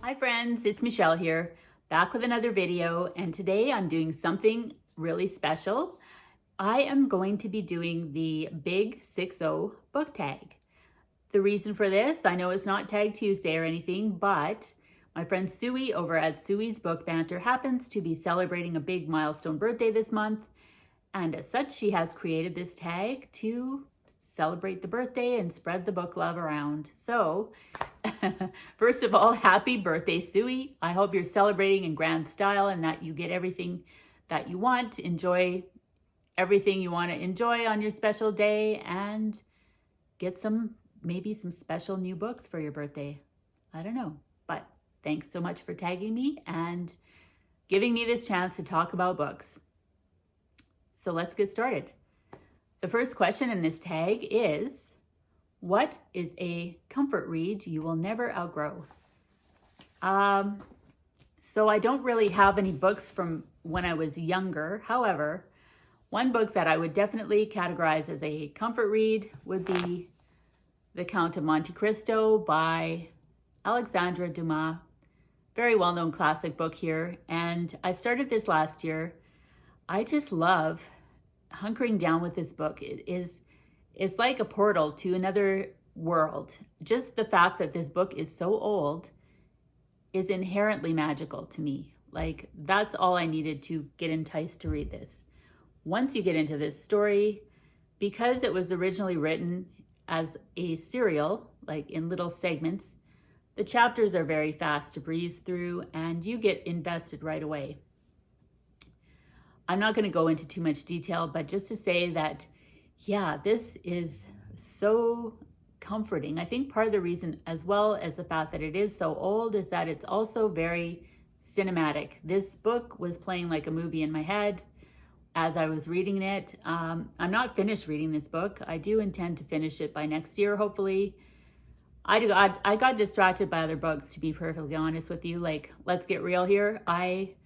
Hi friends, it's Michelle here, back with another video, and today I'm doing something really special. I am going to be doing the Big 6-0 book tag. The reason for this, I know it's not Tag Tuesday or anything, but my friend Suey over at Suey's Book Banter happens to be celebrating a big milestone birthday this month, and as such, she has created this tag to celebrate the birthday and spread the book love around. So, first of all, happy birthday, Suey. I hope you're celebrating in grand style and that you get everything that you want. Enjoy everything you want to enjoy on your special day and get maybe some special new books for your birthday. I don't know, but thanks so much for tagging me and giving me this chance to talk about books. So let's get started. The first question in this tag is, what is a comfort read you will never outgrow? So I don't really have any books from when I was younger. However, one book that I would definitely categorize as a comfort read would be The Count of Monte Cristo by Alexandre Dumas. Very well-known classic book here. And I started this last year. I just love hunkering down with this book. It's like a portal to another world. Just the fact that this book is so old is inherently magical to me. Like, that's all I needed to get enticed to read this. Once you get into this story, because it was originally written as a serial, like in little segments, the chapters are very fast to breeze through and you get invested right away. I'm not going to go into too much detail, but just to say that, yeah, this is so comforting. I think part of the reason, as well as the fact that it is so old, is that it's also very cinematic. This book was playing like a movie in my head as I was reading it. I'm not finished reading this book. I do intend to finish it by next year, hopefully. I got distracted by other books, to be perfectly honest with you. Like, let's get real here. I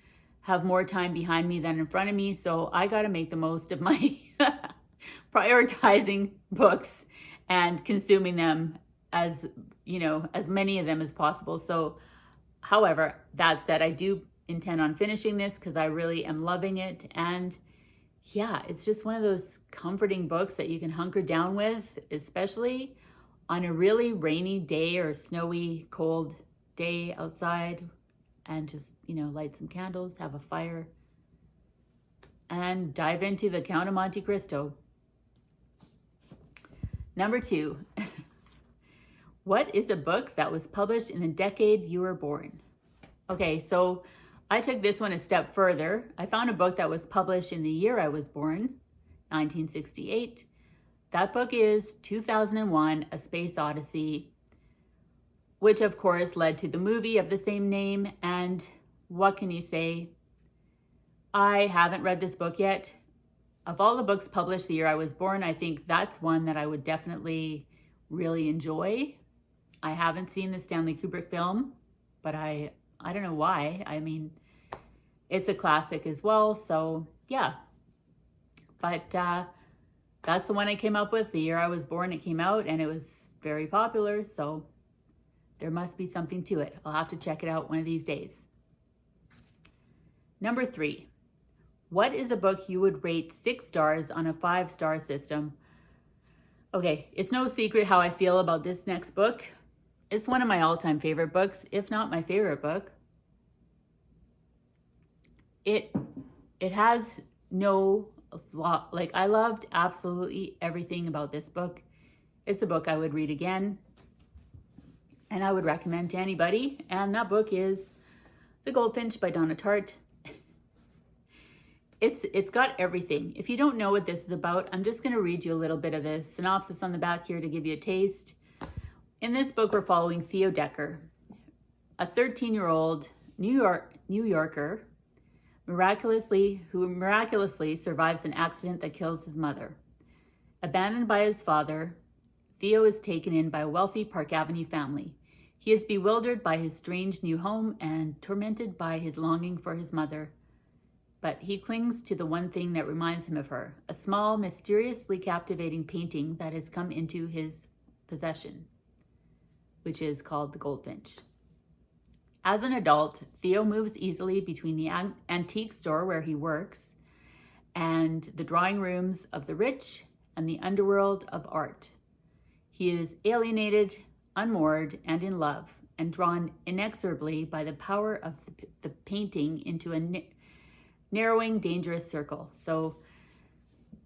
have more time behind me than in front of me, so I got to make the most of my prioritizing books and consuming them as many of them as possible. So, however, that said, I do intend on finishing this because I really am loving it. And yeah, it's just one of those comforting books that you can hunker down with, especially on a really rainy day or snowy, cold day outside, and just, light some candles, have a fire, and dive into The Count of Monte Cristo. Number 2. What is a book that was published in the decade you were born? Okay, so I took this one a step further. I found a book that was published in the year I was born, 1968. That book is 2001, A Space Odyssey, which of course led to the movie of the same name. And what can you say? I haven't read this book yet. Of all the books published the year I was born, I think that's one that I would definitely really enjoy. I haven't seen the Stanley Kubrick film, but I don't know why. I mean, it's a classic as well, so yeah. But that's the one I came up with. The year I was born, it came out, and it was very popular, so there must be something to it. I'll have to check it out one of these days. Number 3. What is a book you would rate 6 stars on a 5-star system? Okay, it's no secret how I feel about this next book. It's one of my all-time favorite books, if not my favorite book. It has no flaw. Like, I loved absolutely everything about this book. It's a book I would read again, and I would recommend to anybody. And that book is The Goldfinch by Donna Tartt. It's got everything. If you don't know what this is about, I'm just going to read you a little bit of the synopsis on the back here to give you a taste. In this book, we're following Theo Decker, a 13-year-old New Yorker who miraculously survives an accident that kills his mother. Abandoned by his father, Theo is taken in by a wealthy Park Avenue family. He is bewildered by his strange new home and tormented by his longing for his mother. But he clings to the one thing that reminds him of her, a small, mysteriously captivating painting that has come into his possession, which is called The Goldfinch. As an adult, Theo moves easily between the antique store where he works and the drawing rooms of the rich and the underworld of art. He is alienated, unmoored, and in love, and drawn inexorably by the power of the painting into a narrowing, dangerous circle. So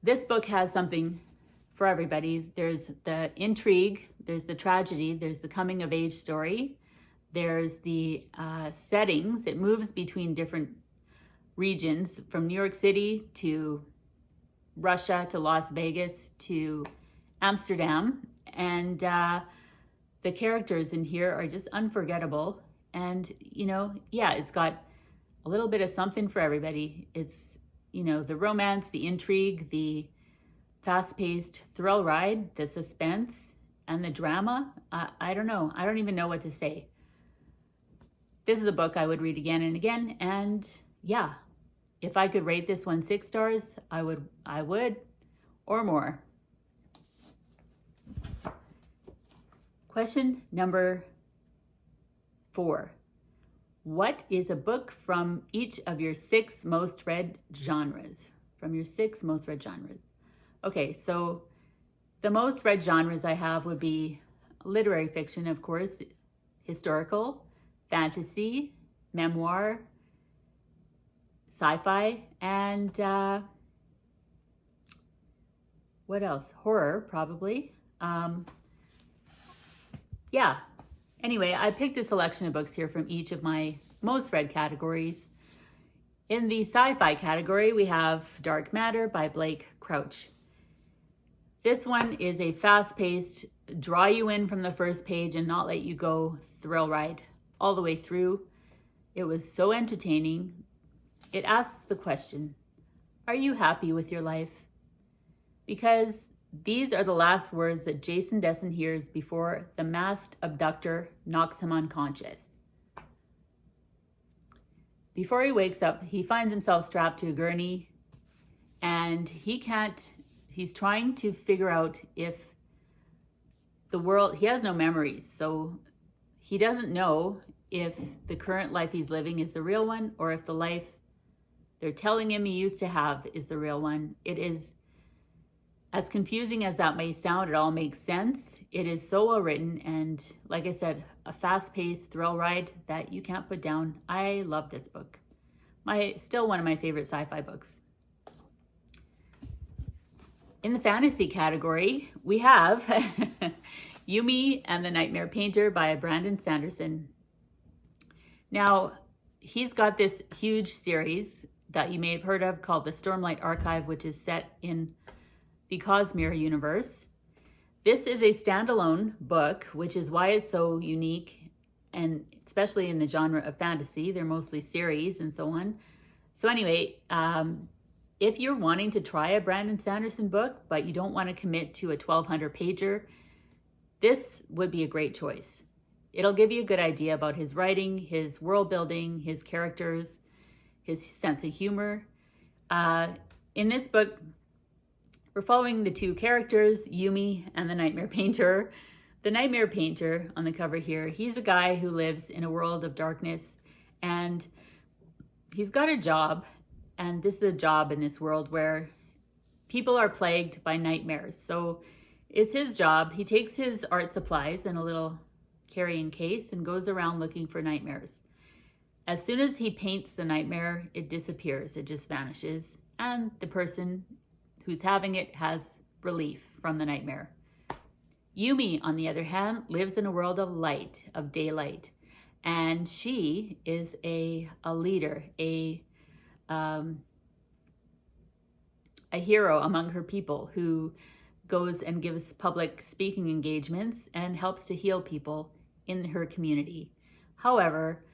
this book has something for everybody. There's the intrigue, there's the tragedy, there's the coming of age story, there's the settings. It moves between different regions, from New York City to Russia to Las Vegas to Amsterdam. And the characters in here are just unforgettable. And, yeah, it's got a little bit of something for everybody. It's, the romance, the intrigue, the fast-paced thrill ride, the suspense, and the drama. I don't know. I don't even know what to say. This is a book I would read again and again. And yeah, if I could rate this one 6 stars, I would, or more. Question number 4. What is a book from each of your 6 most read genres? From your 6 most read genres. Okay, so the most read genres I have would be literary fiction, of course, historical, fantasy, memoir, sci-fi, and what else? Horror, probably. Yeah. Anyway, I picked a selection of books here from each of my most read categories. In the sci-fi category, we have Dark Matter by Blake Crouch. This one is a fast-paced, draw you in from the first page and not let you go thrill ride all the way through. It was so entertaining. It asks the question, are you happy with your life? Because these are the last words that Jason Desson hears before the masked abductor knocks him unconscious. Before he wakes up, he finds himself strapped to a gurney, and he's trying to figure out if he has no memories, so he doesn't know if the current life he's living is the real one or if the life they're telling him he used to have is the real one. It is, as confusing as that may sound, it all makes sense. It is so well written, and like I said, a fast-paced thrill ride that you can't put down. I love this book. Still one of my favorite sci-fi books. In the fantasy category, we have Yumi and the Nightmare Painter by Brandon Sanderson. Now, he's got this huge series that you may have heard of called the Stormlight Archive, which is set in the Cosmere universe. This is a standalone book, which is why it's so unique, and especially in the genre of fantasy. They're mostly series and so on. So anyway, if you're wanting to try a Brandon Sanderson book, but you don't want to commit to a 1,200 pager, this would be a great choice. It'll give you a good idea about his writing, his world building, his characters, his sense of humor. In this book, we're following the 2 characters, Yumi and the Nightmare Painter. The Nightmare Painter on the cover here, he's a guy who lives in a world of darkness, and he's got a job, and this is a job in this world where people are plagued by nightmares. So it's his job. He takes his art supplies in a little carrying case and goes around looking for nightmares. As soon as he paints the nightmare, it disappears. It just vanishes. And the person who's having it has relief from the nightmare. Yumi, on the other hand, lives in a world of light, of daylight. And she is a leader, a hero among her people who goes and gives public speaking engagements and helps to heal people in her community. However,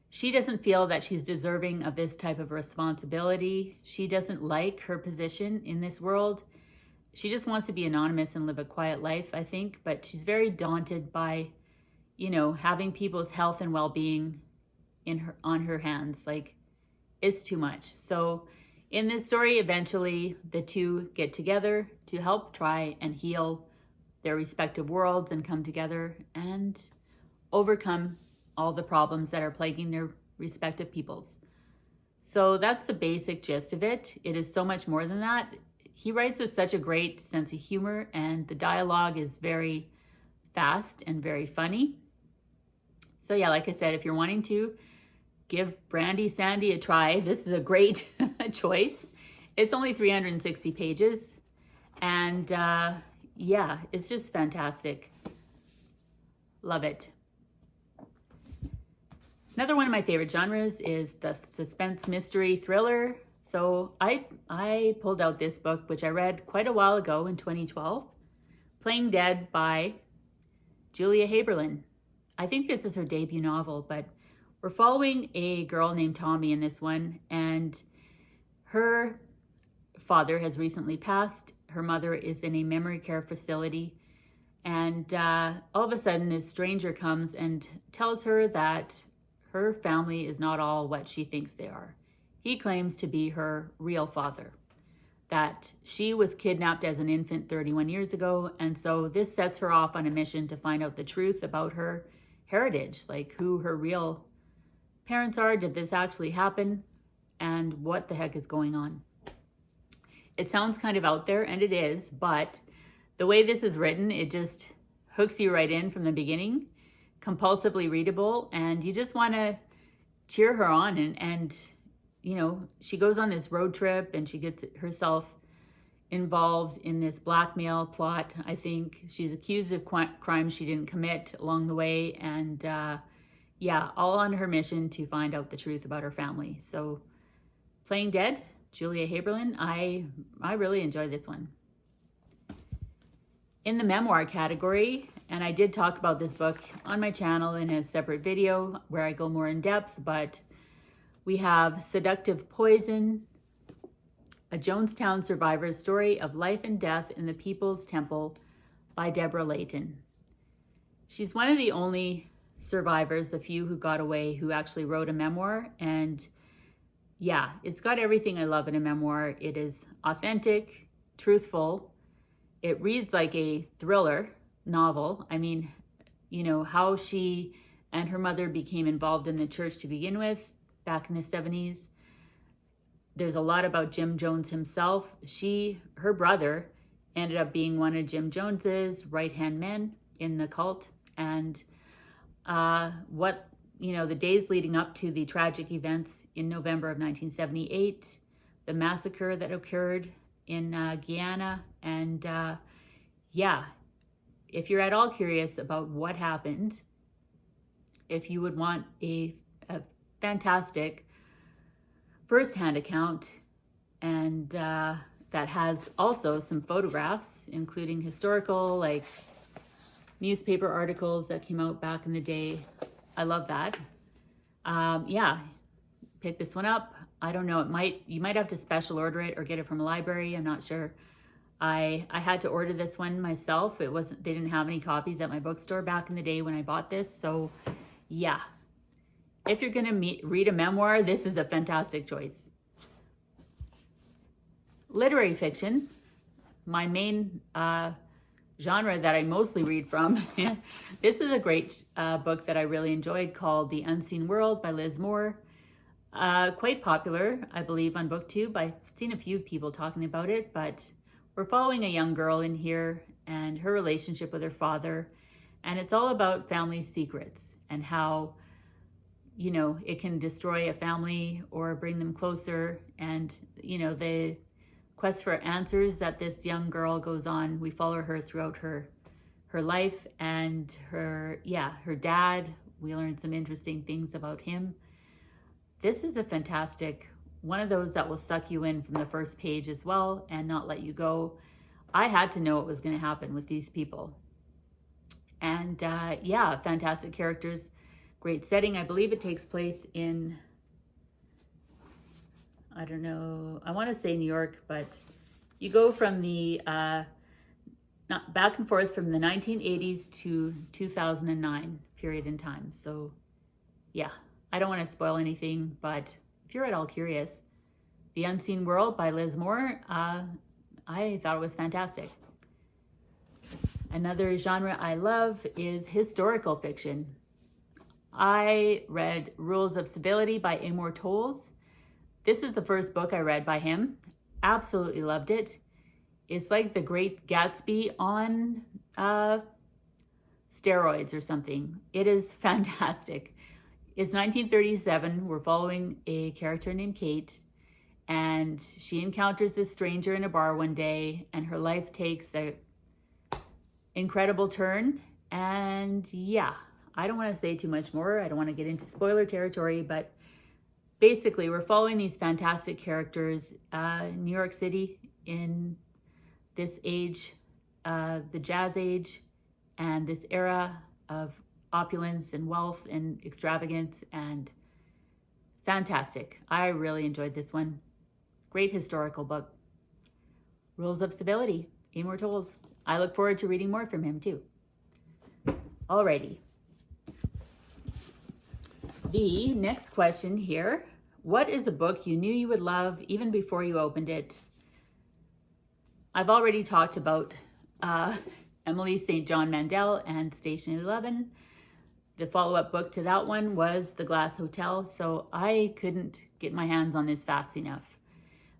she doesn't feel that she's deserving of this type of responsibility. She doesn't like her position in this world. She just wants to be anonymous and live a quiet life, I think, but she's very daunted by, having people's health and well-being on her hands. Like, it's too much. So in this story, eventually the 2 get together to help try and heal their respective worlds and come together and overcome all the problems that are plaguing their respective peoples. So that's the basic gist of it. It is so much more than that. He writes with such a great sense of humor, and the dialogue is very fast and very funny. So yeah, like I said, if you're wanting to give Brandy Sandy a try, this is a great choice. It's only 360 pages, and yeah, it's just fantastic. Love it. Another one of my favorite genres is the suspense mystery thriller. So I pulled out this book, which I read quite a while ago in 2012, Playing Dead by Julia Haberlin. I think this is her debut novel, but we're following a girl named Tommy in this one, and her father has recently passed. Her mother is in a memory care facility, and all of a sudden this stranger comes and tells her that her family is not all what she thinks they are. He claims to be her real father, that she was kidnapped as an infant 31 years ago, and so this sets her off on a mission to find out the truth about her heritage, like who her real parents are, did this actually happen, and what the heck is going on. It sounds kind of out there, and it is, but the way this is written, it just hooks you right in from the beginning, compulsively readable, and you just want to cheer her on. And you know, she goes on this road trip and she gets herself involved in this blackmail plot. I think she's accused of crimes she didn't commit along the way, and yeah, all on her mission to find out the truth about her family. So Playing Dead, Julia Haberlin, I really enjoyed this one. In the memoir category, and I did talk about this book on my channel in a separate video where I go more in depth, but we have Seductive Poison, a Jonestown survivor's story of life and death in the People's Temple by Deborah Layton. She's one of the only survivors, a few who got away, who actually wrote a memoir. And yeah, it's got everything I love in a memoir. It is authentic, truthful. It reads like a thriller novel. I mean, you know, how she and her mother became involved in the church to begin with back in the 70s. There's a lot about Jim Jones himself. Her brother ended up being one of Jim Jones's right-hand men in the cult. And the days leading up to the tragic events in November of 1978, the massacre that occurred in Guyana. And yeah, if you're at all curious about what happened, if you would want a fantastic first-hand account, and that has also some photographs, including historical, like newspaper articles that came out back in the day. I love that. Yeah, pick this one up. I don't know, you might have to special order it or get it from a library. I'm not sure. I had to order this one myself. They didn't have any copies at my bookstore back in the day when I bought this. So yeah, if you're gonna read a memoir, this is a fantastic choice. Literary fiction, my main genre that I mostly read from. This is a great book that I really enjoyed called The Unseen World by Liz Moore. Quite popular, I believe, on BookTube. I've seen a few people talking about it, but we're following a young girl in here and her relationship with her father. And it's all about family secrets and how, you know, it can destroy a family or bring them closer. And, you know, the quest for answers that this young girl goes on, we follow her throughout her life, and her dad, we learn some interesting things about him. This is a fantastic one, of those that will suck you in from the first page as well and not let you go. I had to know what was going to happen with these people. And yeah, fantastic characters, great setting. I believe it takes place in, I don't know, I want to say New York, but you go from the back and forth from the 1980s to 2009 period in time. So yeah, I don't want to spoil anything, but if you're at all curious, The Unseen World by Liz Moore, I thought it was fantastic. Another genre I love is historical fiction. I read Rules of Civility by Amor Towles. This is the first book I read by him. Absolutely loved it. It's like The Great Gatsby on steroids or something. It is fantastic. It's 1937. We're following a character named Kate, and she encounters this stranger in a bar one day, and her life takes an incredible turn. And yeah, I don't want to say too much more. I don't want to get into spoiler territory, but basically we're following these fantastic characters, New York City in this age, the jazz age, and this era of opulence and wealth and extravagance, and fantastic. I really enjoyed this one. Great historical book. Rules of Civility, Amor Towles. I look forward to reading more from him too. Alrighty. The next question here. What is a book you knew you would love even before you opened it? I've already talked about Emily St. John Mandel and Station 11. The follow-up book to that one was The Glass Hotel, so I couldn't get my hands on this fast enough.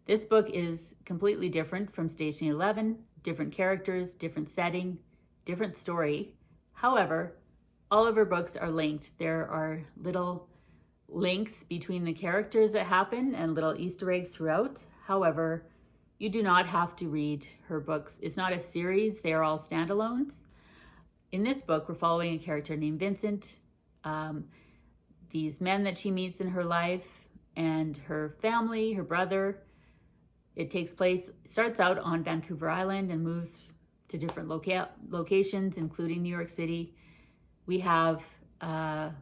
This book is completely different from Station 11, different characters, different setting, different story. However, all of her books are linked. There are little links between the characters that happen and little Easter eggs throughout. However, you do not have to read her books. It's not a series, they are all standalones. In this book, we're following a character named Vincent, these men that she meets in her life, and her family, her brother. It starts out on Vancouver Island and moves to different locations, including New York City. We have a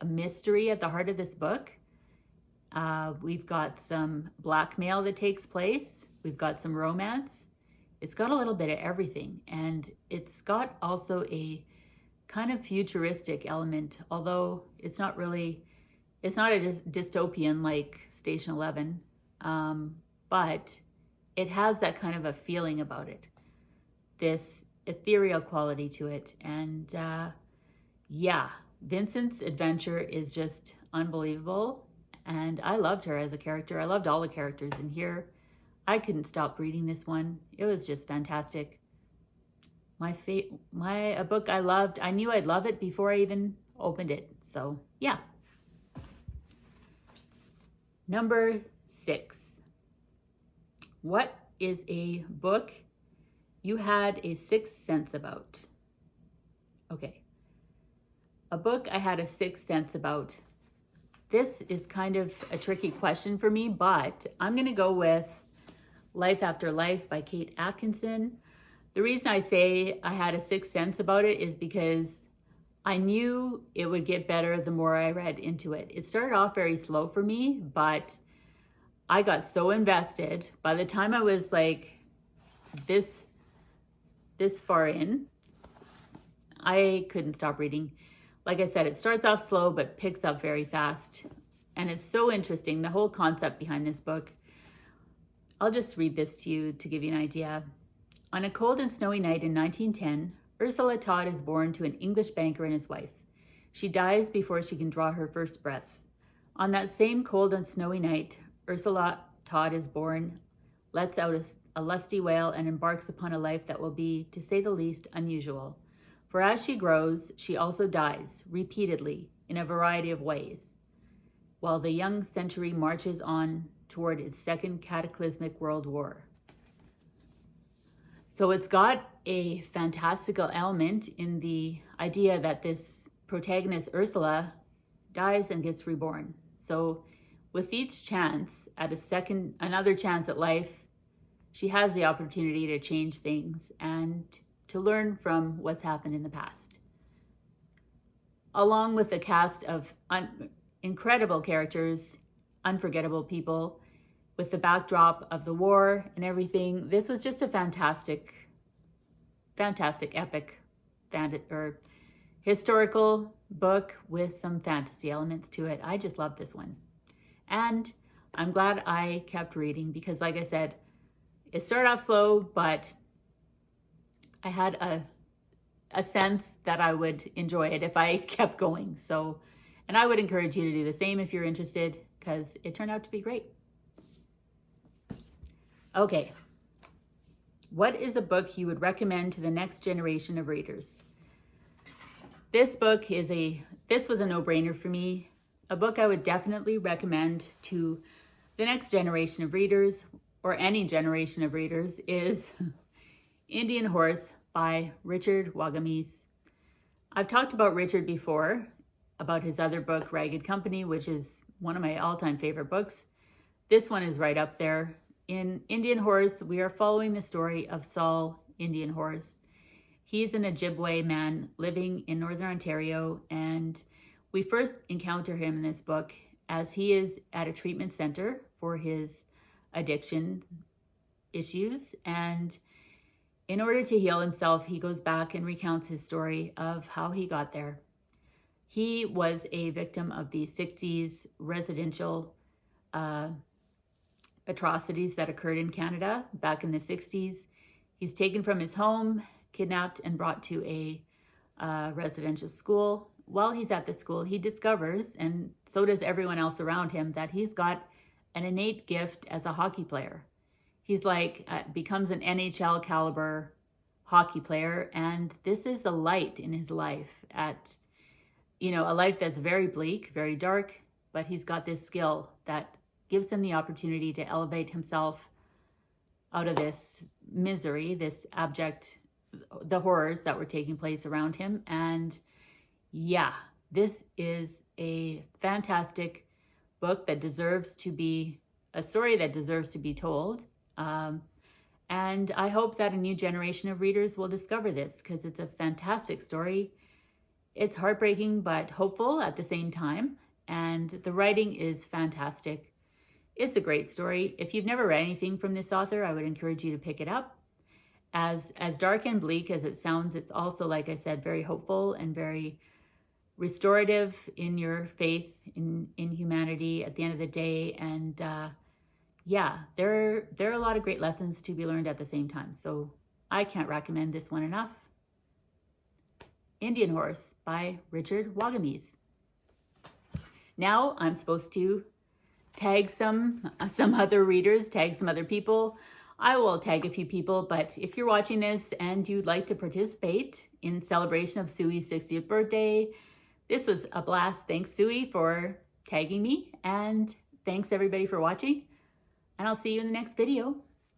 mystery at the heart of this book. We've got some blackmail that takes place. We've got some romance. It's got a little bit of everything, and it's got also a kind of futuristic element, although it's not a dystopian like Station 11, but it has that kind of a feeling about it, this ethereal quality to it. And yeah, Vincent's adventure is just unbelievable, and I loved her as a character. I loved all the characters in here. I couldn't stop reading this one. It was just fantastic. A book I loved. I knew I'd love it before I even opened it. So yeah. Number 6. What is a book you had a sixth sense about? Okay. A book I had a sixth sense about. This is kind of a tricky question for me, but I'm going to go with Life After Life by Kate Atkinson. The reason I say I had a sixth sense about it is because I knew it would get better the more I read into it. It started off very slow for me, but I got so invested. By the time I was like this far in, I couldn't stop reading. Like I said, it starts off slow but picks up very fast. And it's so interesting, the whole concept behind this book. I'll just read this to you to give you an idea. On a cold and snowy night in 1910, Ursula Todd is born to an English banker and his wife. She dies before she can draw her first breath. On that same cold and snowy night, Ursula Todd is born, lets out a lusty wail, and embarks upon a life that will be, to say the least, unusual. For as she grows, she also dies, repeatedly, in a variety of ways, while the young century marches on toward its second cataclysmic world war. So it's got a fantastical element in the idea that this protagonist, Ursula, dies and gets reborn. So with each chance at another chance at life, she has the opportunity to change things and to learn from what's happened in the past. Along with a cast of incredible characters, unforgettable people, with the backdrop of the war and everything, this was just a fantastic epic historical book with some fantasy elements to it. I just love this one. And I'm glad I kept reading because, like I said, it started off slow, but I had a sense that I would enjoy it if I kept going. So And I would encourage you to do the same if you're interested, because it turned out to be great. Okay. What is a book you would recommend to the next generation of readers? This book was a no-brainer for me. A book I would definitely recommend to the next generation of readers, or any generation of readers, is Indian Horse by Richard Wagamese. I've talked about Richard before, about his other book, Ragged Company, which is one of my all-time favorite books. This one is right up there. In Indian Horse, we are following the story of Saul Indian Horse. He's an Ojibwe man living in Northern Ontario, and we first encounter him in this book as he is at a treatment center for his addiction issues. And in order to heal himself, he goes back and recounts his story of how he got there. He was a victim of the 60s residential atrocities that occurred in Canada back in the 60s. He's taken from his home, kidnapped, and brought to a residential school. While he's at the school, he discovers, and so does everyone else around him, that he's got an innate gift as a hockey player. He's becomes an NHL caliber hockey player, and this is a light in his life a life that's very bleak, very dark, but he's got this skill that gives him the opportunity to elevate himself out of this misery, the horrors that were taking place around him. And yeah, this is a fantastic book that deserves to be a story that deserves to be told. And I hope that a new generation of readers will discover this, because it's a fantastic story. It's heartbreaking, but hopeful at the same time. And the writing is fantastic. It's a great story. If you've never read anything from this author, I would encourage you to pick it up. As dark and bleak as it sounds, it's also, like I said, very hopeful and very restorative in your faith in humanity at the end of the day. And yeah, there are a lot of great lessons to be learned at the same time. So I can't recommend this one enough. Indian Horse by Richard Wagamese. Now I'm supposed to tag some other readers, tag some other people. I will tag a few people, but if you're watching this and you'd like to participate in celebration of Suey's 60th birthday, this was a blast. Thanks, Suey, for tagging me, and thanks everybody for watching, and I'll see you in the next video.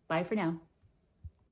Bye for now.